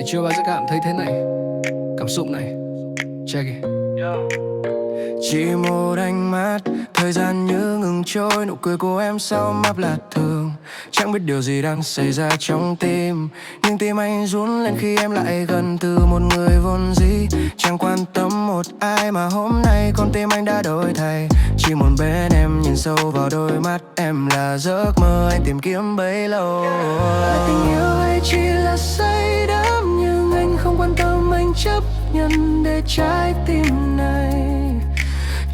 Để chưa bao giờ cảm thấy thế này. Cảm xúc này, check it. Chỉ một ánh mắt, thời gian như ngừng trôi. Nụ cười của em sau map là thường. Chẳng biết điều gì đang xảy ra trong tim, nhưng tim anh run lên khi em lại gần. Từ một người vốn dĩ chẳng quan tâm một ai, mà hôm nay con tim anh đã đổi thay. Chỉ một bên em nhìn sâu vào đôi mắt em, là giấc mơ anh tìm kiếm bấy lâu. Là tình yêu hay chỉ là say đắm, nhưng anh không quan tâm, anh chấp nhận để trái tim này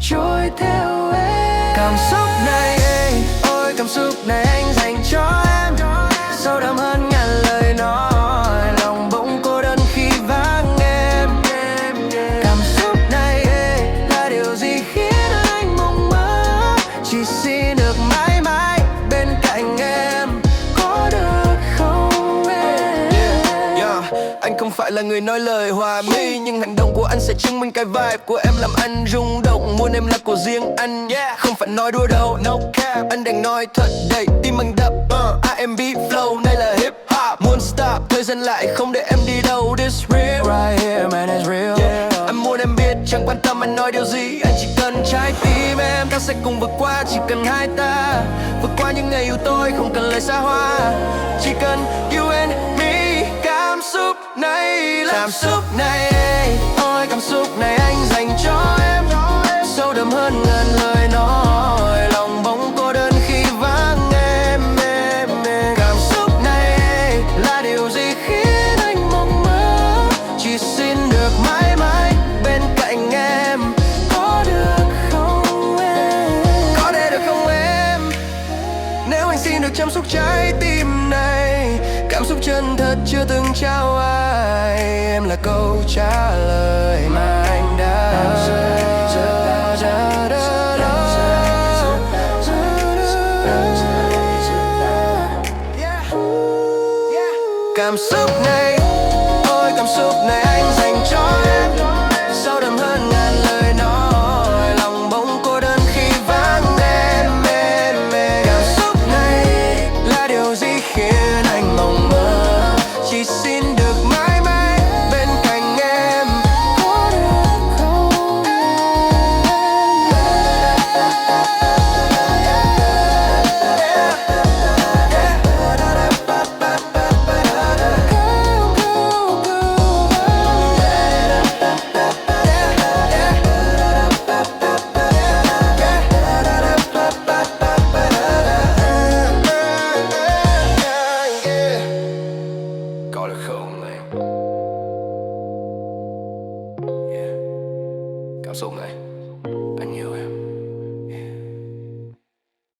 trôi theo em. Cảm xúc này, ôi cảm xúc này anh dành cho em, sâu đậm hơn ngàn lời nói. Lòng bỗng cô đơn khi vắng em. Cảm xúc này là điều gì khiến anh mộng mơ, chỉ xin được mãi mãi bên cạnh em, có được không em? Anh không phải là người nói lời hòa mỹ, nhưng hành động của anh sẽ chứng minh cái vibe của em làm anh rung động. Muốn em là của riêng anh, không phải nói đùa đâu, no cap. Anh đang nói thật đầy tim anh đập, R&B flow này là hip hop. Muốn stop thời gian lại không để em đi đâu. This real right here man, it's real. Anh muốn em biết chẳng quan tâm anh nói điều gì, anh chỉ cần trái tim em. Ta sẽ cùng vượt qua, chỉ cần hai ta vượt qua những ngày yêu tôi, không cần lời xa hoa, chỉ cần you and me. Cảm xúc này, cảm xúc này, ôi cảm xúc này anh dành cho em, sâu đậm hơn ngàn lời nói. Lòng bỗng cô đơn khi vắng em. Cảm xúc này là điều gì khiến anh mộng mơ, chỉ xin được mãi mãi bên cạnh em, có được không em? Có thể được không em? Nếu anh xin được chăm sóc trái tim này, cảm xúc chân thật chưa từng trao ai, em là câu trả lời mà anh đã cảm xúc này, ôi cảm xúc này anh dành cho em, sâu đậm hơn ngàn lời nói. Lòng bỗng cô đơn khi vắng em. Cảm xúc này là điều gì khiến anh mộng mơ, chỉ xin được mãi mãi bên cạnh em, có được không có được không em? Cảm xúc này, anh yêu em.